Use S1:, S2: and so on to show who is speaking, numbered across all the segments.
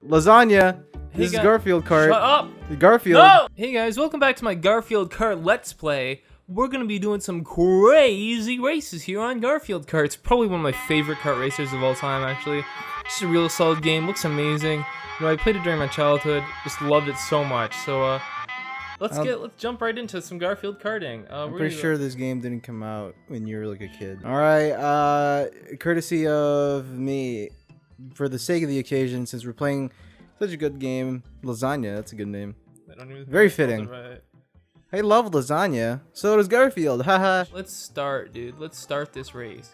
S1: Lasagna.
S2: Hey
S1: This is
S2: guys,
S1: Garfield Kart.
S2: Shut up!
S1: Garfield.
S2: No! Hey guys, welcome back to my Garfield Kart Let's Play. We're gonna be doing some crazy races here on Garfield Kart. It's probably one of my favorite kart racers of all time, actually. Just a real solid game, looks amazing. You know, I played it during my childhood, just loved it so much. So, let's jump right into some Garfield karting.
S1: I'm pretty sure this game didn't come out when you were like a kid. Alright, courtesy of me, for the sake of the occasion, since we're playing such a good game, Lasagna, that's a good name. Very fitting.
S2: Right.
S1: I love lasagna. So does Garfield. Haha.
S2: Let's start, dude. Let's start this race.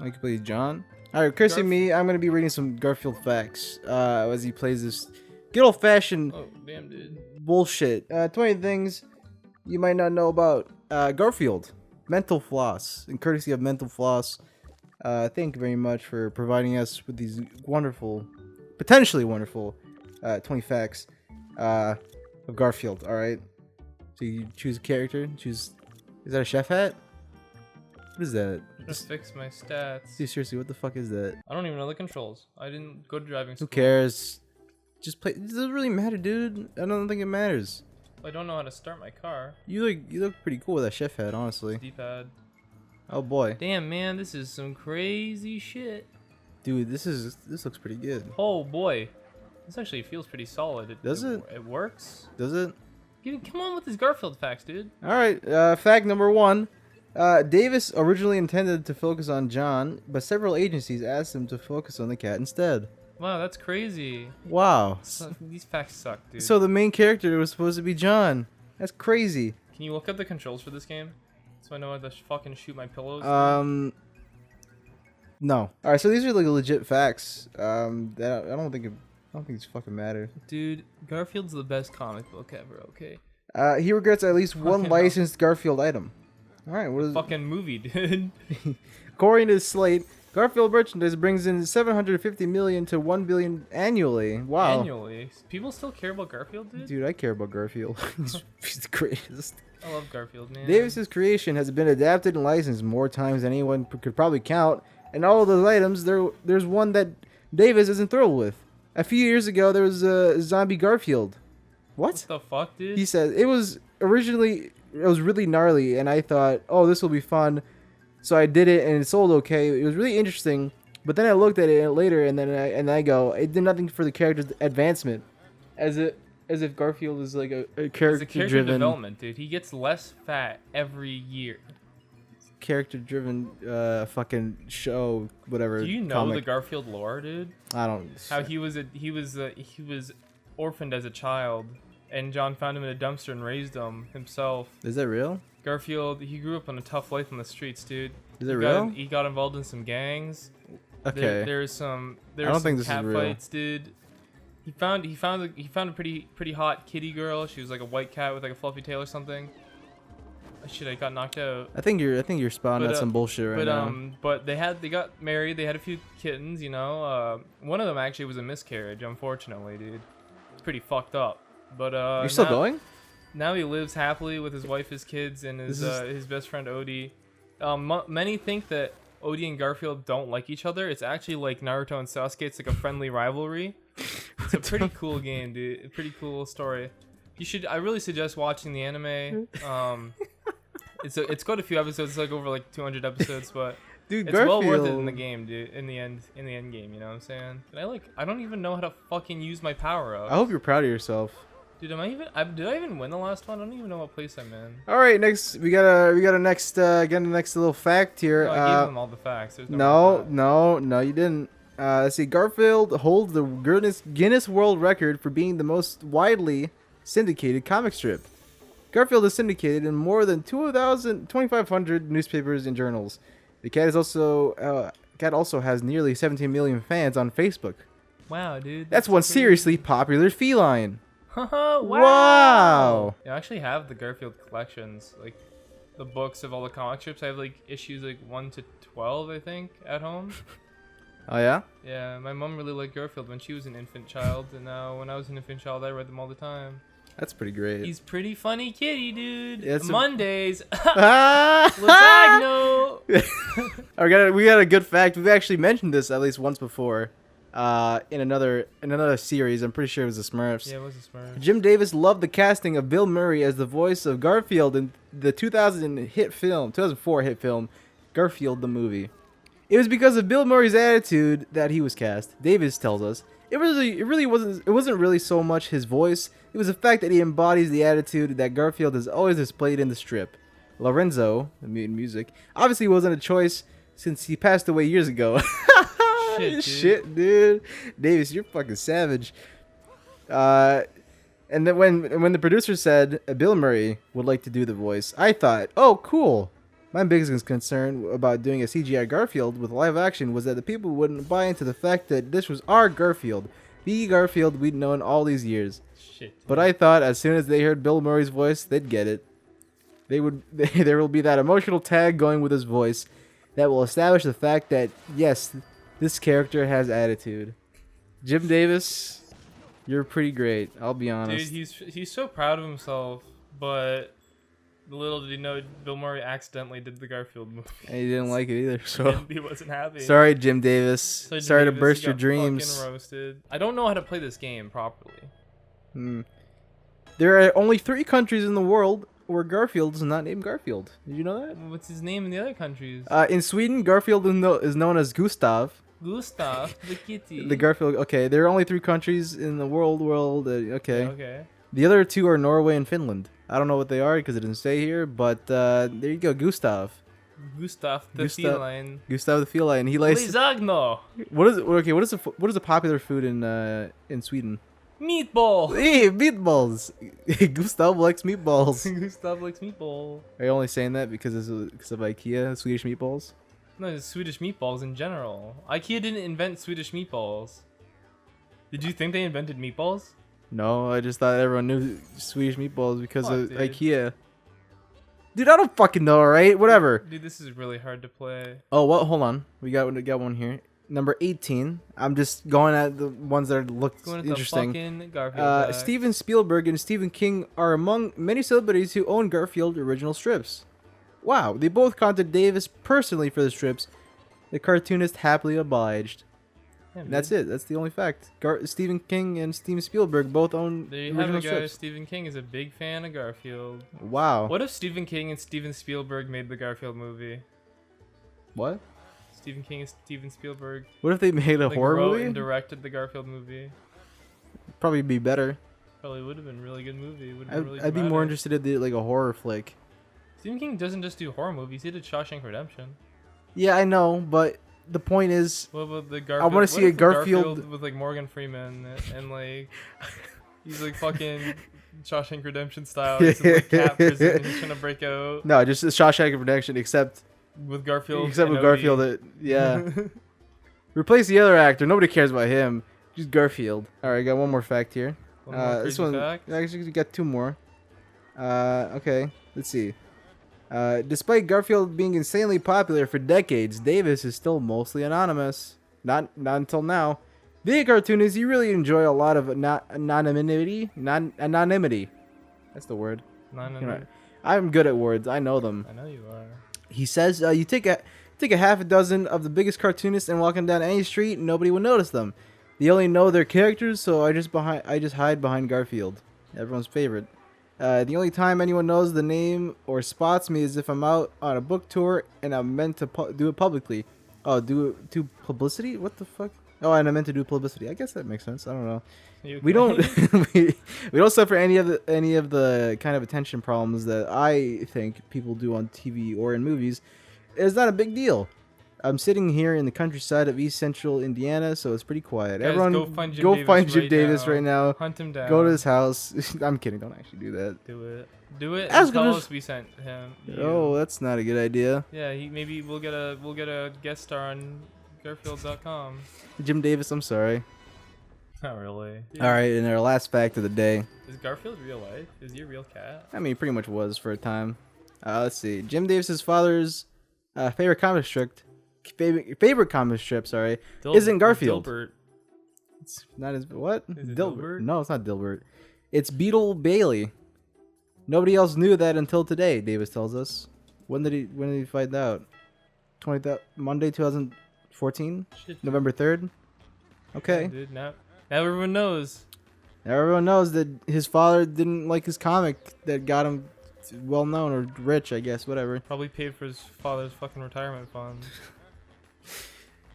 S1: I can play John. Alright, courtesy of me, I'm gonna be reading some Garfield facts as he plays this good old fashioned bullshit. 20 things you might not know about Garfield. Mental floss. And courtesy of Mental Floss, thank you very much for providing us with these wonderful, potentially wonderful 20 facts of Garfield. Alright. So you choose a character. Is that a chef hat? What is that?
S2: Just fix my stats.
S1: Dude, seriously, what the fuck is that?
S2: I don't even know the controls. I didn't go to driving school.
S1: Who cares? Just play. Does it really matter, dude? I don't think it matters.
S2: I don't know how to start my car.
S1: You look pretty cool with that chef hat, honestly.
S2: D-pad.
S1: Oh boy.
S2: Damn, man, this is some crazy shit.
S1: Dude, this looks pretty good.
S2: Oh boy, this actually feels pretty solid.
S1: Does it?
S2: It works.
S1: Does it?
S2: Come on with these Garfield facts, dude.
S1: All right. Fact number 1. Davis originally intended to focus on John, but several agencies asked him to focus on the cat instead.
S2: Wow, that's crazy.
S1: Wow.
S2: These facts suck, dude.
S1: So the main character was supposed to be John. That's crazy.
S2: Can you look up the controls for this game, so I know how to fucking shoot my pillows?
S1: No. All right. So these are like legit facts. That I don't think it's fucking matter.
S2: Dude, Garfield's the best comic book ever. Okay.
S1: He regrets at least one licensed Garfield item. All right. What is
S2: fucking movie, dude?
S1: According to Slate, Garfield merchandise brings in $750 million to $1 billion annually. Wow.
S2: Annually? People still care about Garfield, dude?
S1: Dude, I care about Garfield. He's the greatest.
S2: I love Garfield, man.
S1: Davis's creation has been adapted and licensed more times than anyone could probably count. And all of those items, there's one that Davis isn't thrilled with. A few years ago, there was a zombie Garfield. What
S2: the fuck, dude?
S1: He said it was really gnarly, and I thought, oh, this will be fun. So I did it, and it sold okay. It was really interesting, but then I looked at it later, and then I go, it did nothing for the character's advancement, as if Garfield is like a character-driven
S2: development, dude. He gets less fat every year.
S1: Character-driven, fucking show, whatever.
S2: Do you know
S1: comic.
S2: the Garfield lore, dude?
S1: I don't.
S2: How he was orphaned as a child, and John found him in a dumpster and raised him himself.
S1: Is that real?
S2: Garfield, he grew up on a tough life on the streets, dude.
S1: Is it real?
S2: He got involved in some gangs.
S1: Okay.
S2: There's some cat fights, dude. He found a pretty hot kitty girl. She was like a white cat with like a fluffy tail or something. Oh, shit, I got knocked out.
S1: I think you're spouting out some bullshit right now.
S2: But they got married. They had a few kittens, you know. One of them actually was a miscarriage, unfortunately, dude. It's pretty fucked up. But
S1: you're still going?
S2: Now he lives happily with his wife, his kids, and his best friend Odie. Many think that Odie and Garfield don't like each other. It's actually like Naruto and Sasuke. It's like a friendly rivalry. It's a pretty cool game, dude. A pretty cool story. I really suggest watching the anime. It's got a few episodes. It's like over like 200 episodes, but
S1: dude,
S2: it's
S1: Garfield...
S2: well worth it in the game, dude. In the end game, you know what I'm saying? I don't even know how to fucking use my power up.
S1: I hope you're proud of yourself.
S2: Dude, did I even win the last one? I don't even know what place I'm in.
S1: All right, next we got a next little fact here.
S2: No, I gave them all the facts. There's
S1: no, you didn't. Let's see. Garfield holds the Guinness World Record for being the most widely syndicated comic strip. Garfield is syndicated in more than 2,500 newspapers and journals. The cat also has nearly 17 million fans on Facebook.
S2: Wow, dude.
S1: That's one seriously popular feline.
S2: Wow. Yeah, I actually have the Garfield collections, like the books of all the comic strips. I have like issues like 1 to 12, I think, at home.
S1: Oh yeah?
S2: Yeah, my mom really liked Garfield when she was an infant child, and now when I was an infant child, I read them all the time.
S1: That's pretty great.
S2: He's pretty funny kitty, dude.
S1: Yeah,
S2: Mondays. Lasagna.
S1: We got a good fact. We've actually mentioned this at least once before. in another series. I'm pretty sure it was the Smurfs.
S2: Yeah, it was the Smurfs.
S1: Jim Davis loved the casting of Bill Murray as the voice of Garfield in the 2004 hit film, Garfield the movie. It was because of Bill Murray's attitude that he was cast. Davis tells us it wasn't really so much his voice. It was the fact that he embodies the attitude that Garfield has always displayed in the strip. Lorenzo, the music, obviously wasn't a choice since he passed away years ago. Shit, dude. Davis, you're fucking savage. And then when the producer said Bill Murray would like to do the voice, I thought, oh, cool. My biggest concern about doing a CGI Garfield with live action was that the people wouldn't buy into the fact that this was our Garfield, the Garfield we'd known all these years.
S2: Shit.
S1: But I thought as soon as they heard Bill Murray's voice, they'd get it. There will be that emotional tag going with his voice that will establish the fact that, yes, this character has attitude. Jim Davis, you're pretty great, I'll be honest.
S2: Dude, he's so proud of himself, but little did he know Bill Murray accidentally did the Garfield movie.
S1: And he didn't like it either, so
S2: he wasn't happy.
S1: Sorry, Jim Davis. Sorry to burst your dreams.
S2: Roasted. I don't know how to play this game properly.
S1: There are only 3 countries in the world where Garfield is not named Garfield. Did you know that?
S2: What's his name in the other countries?
S1: In Sweden, Garfield is known as Gustav.
S2: Gustav, the kitty.
S1: The Garfield. Okay, there are only 3 countries in the world. Okay.
S2: Okay.
S1: The other 2 are Norway and Finland. I don't know what they are because it didn't say here, but there you go, Gustav.
S2: Gustav the feline.
S1: Gustav the feline. He likes.
S2: Lasagna.
S1: What is it? Okay, what is a popular food in Sweden?
S2: Meatball.
S1: Hey, meatballs. Gustav likes meatballs.
S2: Gustav likes meatball.
S1: Are you only saying that because of IKEA Swedish meatballs?
S2: No, it's Swedish meatballs in general. IKEA didn't invent Swedish meatballs. Did you think they invented meatballs?
S1: No, I just thought everyone knew Swedish meatballs because of IKEA. Dude, I don't fucking know, alright? Whatever.
S2: Dude, this is really hard to play.
S1: Oh, what? Hold on. We got one here. Number 18. I'm just going at the ones that look interesting.
S2: The Garfield
S1: Steven Spielberg and Stephen King are among many celebrities who own Garfield original strips. Wow, they both contacted Davis personally for the strips. The cartoonist happily obliged. Yeah, that's it. That's the only fact. Stephen King and Steven Spielberg both own
S2: there you have it, guys. Stephen King is a big fan of Garfield.
S1: Wow.
S2: What if Stephen King and Steven Spielberg made the Garfield movie?
S1: What?
S2: Stephen King and Steven Spielberg.
S1: What if they made a horror movie?
S2: And directed the Garfield movie.
S1: Probably be better.
S2: Probably would have been a really good movie.
S1: I'd be more interested in like a horror flick.
S2: Stephen King doesn't just do horror movies. He did Shawshank Redemption.
S1: Yeah, I know, but the point is,
S2: what about the Garfield?
S1: I want to see a Garfield
S2: with like Morgan Freeman and like he's like fucking Shawshank Redemption style. He's in like cat prison. He's trying to break out.
S1: No, just Shawshank Redemption, except
S2: with Garfield.
S1: Except with Garfield, yeah. Replace the other actor. Nobody cares about him. Just Garfield. All right, I got one more fact here. This one, actually, we got 2 more. Okay, let's see. Despite Garfield being insanely popular for decades, Davis is still mostly anonymous. Not until now. Being a cartoonist, you really enjoy a lot of anonymity. Anonymity. That's the word. I'm good at words. I know them.
S2: I know you are.
S1: He says you take a half a dozen of the biggest cartoonists and walk them down any street, and nobody will notice them. They only know their characters, so I just hide behind Garfield, everyone's favorite. The only time anyone knows the name or spots me is if I'm out on a book tour and I'm meant to do it publicly. Oh, do publicity? What the fuck? Oh, and I meant to do publicity. I guess that makes sense. I don't know. We don't we don't suffer any of the kind of attention problems that I think people do on TV or in movies. It's not a big deal. I'm sitting here in the countryside of East Central Indiana, so it's pretty quiet.
S2: Guys,
S1: everyone, go find Jim Davis right now.
S2: Hunt him down.
S1: Go to his house. I'm kidding. Don't actually do that.
S2: Do it. And tell us we sent him.
S1: Oh, that's not a good idea.
S2: Yeah, maybe we'll get a guest star on Garfield.com.
S1: Jim Davis, I'm sorry.
S2: Not really. Dude.
S1: All right, and our last fact of the day.
S2: Is Garfield real life? Is he a real cat?
S1: I mean, he pretty much was for a time. Let's see. Jim Davis's father's favorite comic strip, isn't Garfield.
S2: Dilbert.
S1: It's not his what?
S2: Is it Dilbert?
S1: No, it's not Dilbert. It's Beetle Bailey. Nobody else knew that until today. Davis tells us. When did he find out? Monday 2014, November 3rd. Okay.
S2: Yeah, dude, now everyone knows.
S1: Everyone knows that his father didn't like his comic that got him well known or rich, I guess, whatever.
S2: Probably paid for his father's fucking retirement fund.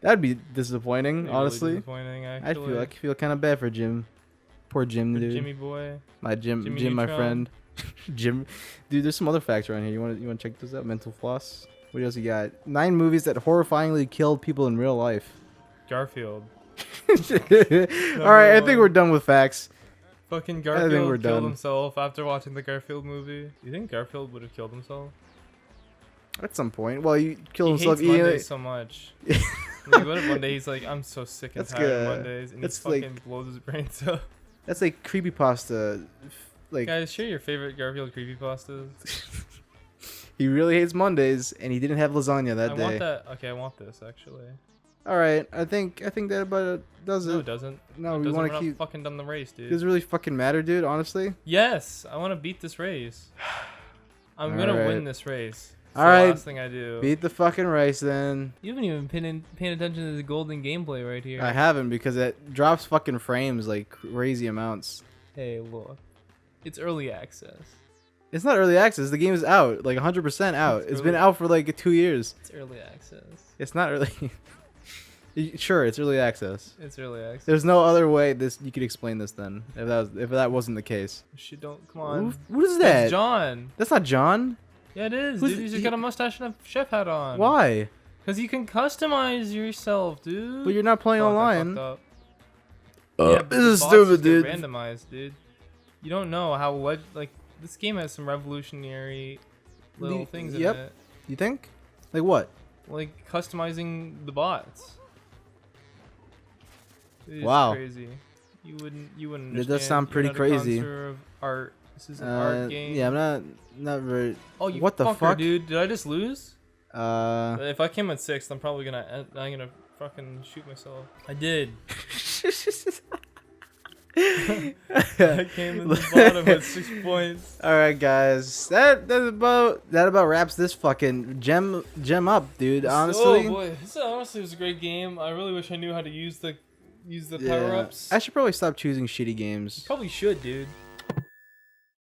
S1: That'd be disappointing,
S2: Really
S1: honestly.
S2: disappointing, actually.
S1: I feel kind of bad for Jim. Poor Jim,
S2: For
S1: dude.
S2: Jimmy boy.
S1: My Jim,
S2: Jimmy
S1: my
S2: Neutron.
S1: friend. Jim, dude. There's some other facts around here. You want to check those out? Mental floss. What else you got? 9 movies that horrifyingly killed people in real life.
S2: Garfield.
S1: All right, I think we're done with facts.
S2: Fucking
S1: we're
S2: Garfield
S1: done.
S2: killed himself after watching the Garfield movie. Do you think Garfield would have killed himself?
S1: At some point. Well, you killed
S2: He
S1: himself
S2: hates
S1: eating
S2: Mondays
S1: it.
S2: so much. Like, what if one day he's like, I'm so sick and
S1: That's
S2: tired of
S1: good.
S2: Mondays, and he
S1: That's
S2: fucking
S1: like-
S2: blows his brains out.
S1: That's like creepypasta. Like
S2: Guys, share your favorite Garfield creepypastas.
S1: he really hates Mondays, and he didn't have lasagna that
S2: I
S1: day.
S2: want that. Okay, I want this actually.
S1: All right, I think that about does it.
S2: No, it doesn't.
S1: No,
S2: It
S1: we
S2: doesn't.
S1: want
S2: We're
S1: to
S2: not
S1: keep.
S2: fucking done the race, dude.
S1: Does it really fucking matter, dude? Honestly.
S2: Yes, I want to beat this race. I'm gonna
S1: Alright.
S2: win this race. It's the
S1: Alright,
S2: last thing I do.
S1: Beat the fucking race, then.
S2: You haven't even paying attention to the golden gameplay right here.
S1: I haven't because it drops fucking frames like crazy amounts.
S2: Hey, look. It's early access.
S1: It's not early access. The game is out, like 100% out. It's been out for like 2 years.
S2: It's early access.
S1: It's not early. Sure, it's early access.
S2: It's early access.
S1: There's no other way you could explain this then. If that wasn't the case.
S2: Shit, don't come on.
S1: What is
S2: That's
S1: that?
S2: John.
S1: That's not John.
S2: Yeah, it is.
S1: Who's-
S2: Dude, he's just got a mustache and a chef hat on.
S1: Why?
S2: Because you can customize yourself, dude.
S1: But you're not playing
S2: Fuck, I
S1: online.
S2: fucked up.
S1: Uh,
S2: Yeah, but
S1: this
S2: the
S1: is
S2: bots
S1: stupid,
S2: just get
S1: dude.
S2: Randomized, dude. You don't know how like this game has some revolutionary little things in
S1: yep.
S2: it,
S1: You think? Like what?
S2: like customizing the bots. It's
S1: Wow.
S2: crazy. You wouldn't
S1: That
S2: understand.
S1: does sound
S2: You're
S1: pretty
S2: not a
S1: crazy.
S2: connoisseur of art. This is an art game.
S1: Yeah, I'm not very.
S2: Oh, you
S1: what the
S2: fucker,
S1: fuck?
S2: dude? Did I just lose?
S1: Uh.
S2: If I came in 6th, I'm probably gonna fucking shoot myself. I did. I came in the bottom with 6 points.
S1: All right, guys. That about wraps this fucking gem up, dude. Honestly.
S2: Oh boy, this honestly was a great game. I really wish I knew how to use the
S1: Yeah.
S2: power ups.
S1: I should probably stop choosing shitty games.
S2: Probably should, dude.